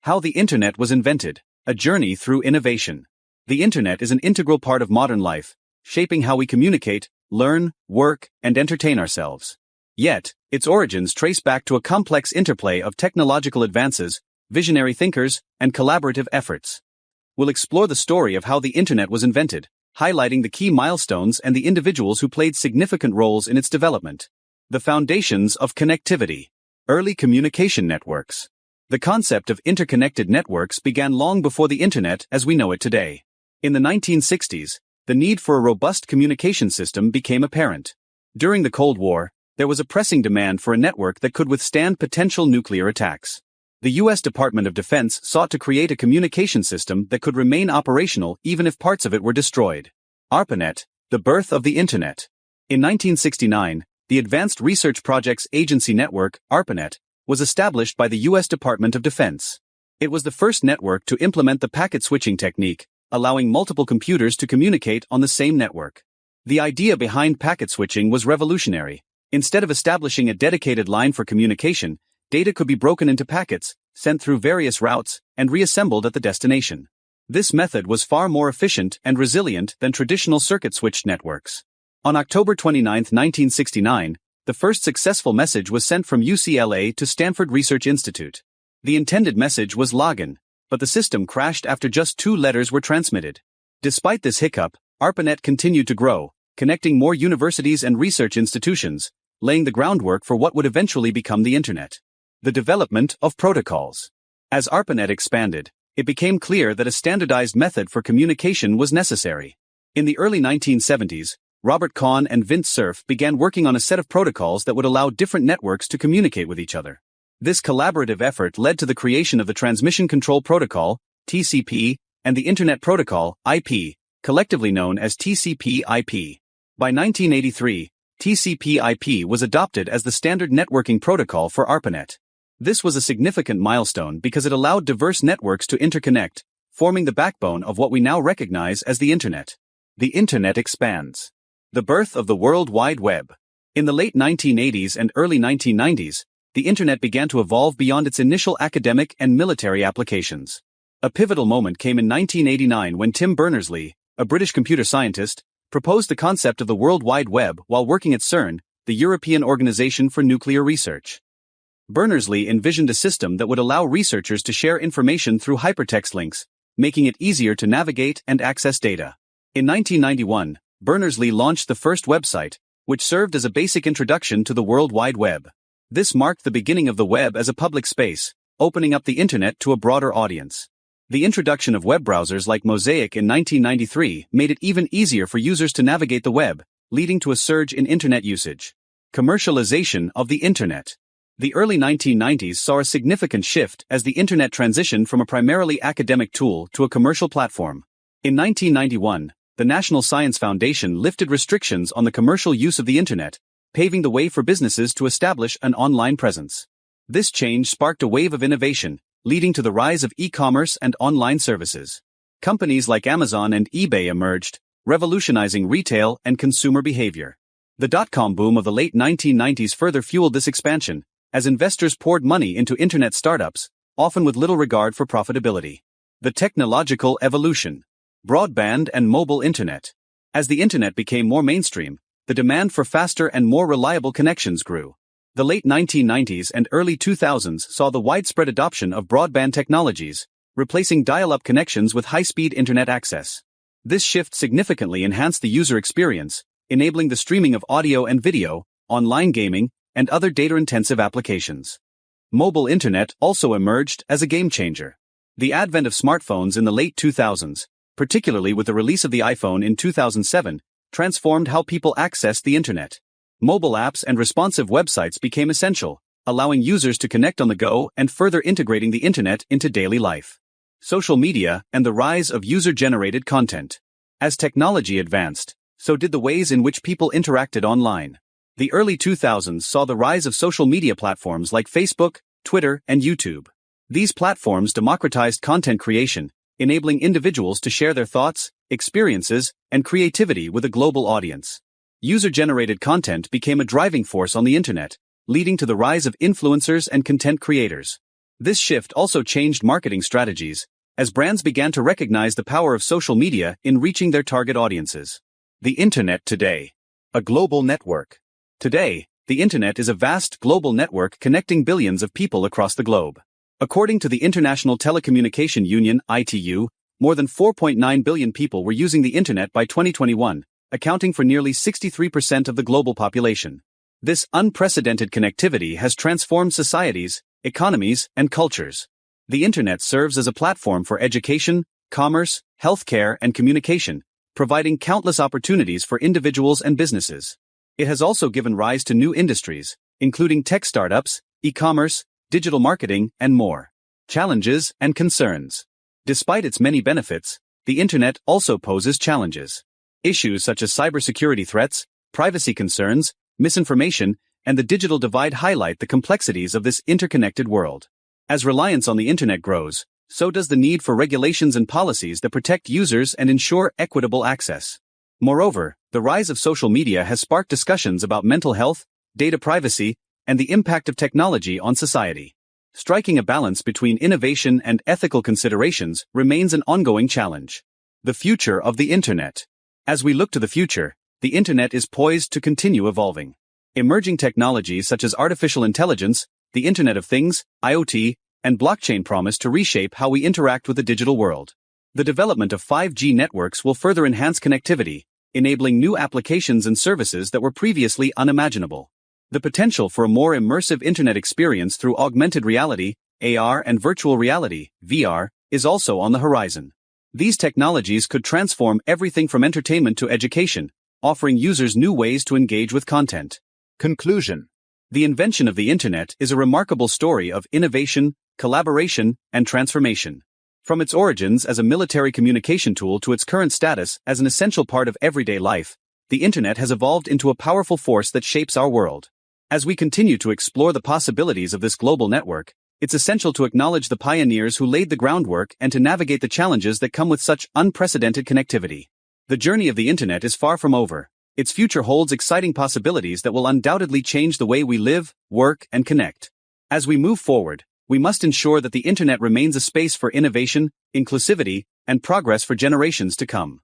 How the Internet was invented, a journey through innovation. The Internet is an integral part of modern life, shaping how we communicate, learn, work, and entertain ourselves. Yet, its origins trace back to a complex interplay of technological advances, visionary thinkers, and collaborative efforts. We'll explore the story of how the Internet was invented, highlighting the key milestones and the individuals who played significant roles in its development. The foundations of connectivity. Early communication networks. The concept of interconnected networks began long before the Internet as we know it today. In the 1960s, the need for a robust communication system became apparent. During the Cold War, there was a pressing demand for a network that could withstand potential nuclear attacks. The U.S. Department of Defense sought to create a communication system that could remain operational even if parts of it were destroyed. ARPANET, the birth of the Internet. In 1969, the Advanced Research Projects Agency Network, ARPANET, was established by the U.S. Department of Defense. It was the first network to implement the packet switching technique, allowing multiple computers to communicate on the same network. The idea behind packet switching was revolutionary. Instead of establishing a dedicated line for communication, data could be broken into packets, sent through various routes, and reassembled at the destination. This method was far more efficient and resilient than traditional circuit-switched networks. On October 29, 1969, the first successful message was sent from UCLA to Stanford Research Institute. The intended message was login, but the system crashed after just 2 letters were transmitted. Despite this hiccup, ARPANET continued to grow, connecting more universities and research institutions, laying the groundwork for what would eventually become the Internet. The development of protocols. As ARPANET expanded, it became clear that a standardized method for communication was necessary. In the early 1970s, Robert Kahn and Vint Cerf began working on a set of protocols that would allow different networks to communicate with each other. This collaborative effort led to the creation of the Transmission Control Protocol, TCP, and the Internet Protocol, IP, collectively known as TCP/IP. By 1983, TCP/IP was adopted as the standard networking protocol for ARPANET. This was a significant milestone because it allowed diverse networks to interconnect, forming the backbone of what we now recognize as the Internet. The Internet expands. The birth of the World Wide Web. In the late 1980s and early 1990s, the Internet began to evolve beyond its initial academic and military applications. A pivotal moment came in 1989 when Tim Berners-Lee, a British computer scientist, proposed the concept of the World Wide Web while working at CERN, the European Organization for Nuclear Research. Berners-Lee envisioned a system that would allow researchers to share information through hypertext links, making it easier to navigate and access data. In 1991, Berners-Lee launched the first website, which served as a basic introduction to the World Wide Web. This marked the beginning of the web as a public space, opening up the Internet to a broader audience. The introduction of web browsers like Mosaic in 1993 made it even easier for users to navigate the web, leading to a surge in Internet usage. Commercialization of the Internet. The early 1990s saw a significant shift as the Internet transitioned from a primarily academic tool to a commercial platform. In 1991, the National Science Foundation lifted restrictions on the commercial use of the Internet, paving the way for businesses to establish an online presence. This change sparked a wave of innovation, leading to the rise of e-commerce and online services. Companies like Amazon and eBay emerged, revolutionizing retail and consumer behavior. The dot-com boom of the late 1990s further fueled this expansion, as investors poured money into Internet startups, often with little regard for profitability. The technological evolution. Broadband and mobile Internet. As the Internet became more mainstream, the demand for faster and more reliable connections grew. The late 1990s and early 2000s saw the widespread adoption of broadband technologies, replacing dial-up connections with high-speed Internet access. This shift significantly enhanced the user experience, enabling the streaming of audio and video, online gaming, and other data-intensive applications. Mobile Internet also emerged as a game-changer. The advent of smartphones in the late 2000s, particularly with the release of the iPhone in 2007, transformed how people accessed the Internet. Mobile apps and responsive websites became essential, allowing users to connect on the go and further integrating the Internet into daily life. Social media and the rise of user-generated content. As technology advanced, so did the ways in which people interacted online. The early 2000s saw the rise of social media platforms like Facebook, Twitter, and YouTube. These platforms democratized content creation, enabling individuals to share their thoughts, experiences, and creativity with a global audience. User-generated content became a driving force on the Internet, leading to the rise of influencers and content creators. This shift also changed marketing strategies, as brands began to recognize the power of social media in reaching their target audiences. The Internet today. A global network. Today, the Internet is a vast global network connecting billions of people across the globe. According to the International Telecommunication Union (ITU), more than 4.9 billion people were using the Internet by 2021, accounting for nearly 63% of the global population. This unprecedented connectivity has transformed societies, economies, and cultures. The Internet serves as a platform for education, commerce, healthcare, and communication, providing countless opportunities for individuals and businesses. It has also given rise to new industries, including tech startups, e-commerce, digital marketing, and more. Challenges and concerns. Despite its many benefits, the Internet also poses challenges. Issues such as cybersecurity threats, privacy concerns, misinformation, and the digital divide highlight the complexities of this interconnected world. As reliance on the Internet grows, so does the need for regulations and policies that protect users and ensure equitable access. Moreover, the rise of social media has sparked discussions about mental health, data privacy, and the impact of technology on society. Striking a balance between innovation and ethical considerations remains an ongoing challenge. The future of the Internet. As we look to the future, the Internet is poised to continue evolving. Emerging technologies such as artificial intelligence, the Internet of Things, IoT, and blockchain promise to reshape how we interact with the digital world. The development of 5G networks will further enhance connectivity, enabling new applications and services that were previously unimaginable. The potential for a more immersive Internet experience through augmented reality, AR, and virtual reality, VR, is also on the horizon. These technologies could transform everything from entertainment to education, offering users new ways to engage with content. Conclusion. The invention of the Internet is a remarkable story of innovation, collaboration, and transformation. From its origins as a military communication tool to its current status as an essential part of everyday life, the Internet has evolved into a powerful force that shapes our world. As we continue to explore the possibilities of this global network, it's essential to acknowledge the pioneers who laid the groundwork and to navigate the challenges that come with such unprecedented connectivity. The journey of the Internet is far from over. Its future holds exciting possibilities that will undoubtedly change the way we live, work, and connect. As we move forward, we must ensure that the Internet remains a space for innovation, inclusivity, and progress for generations to come.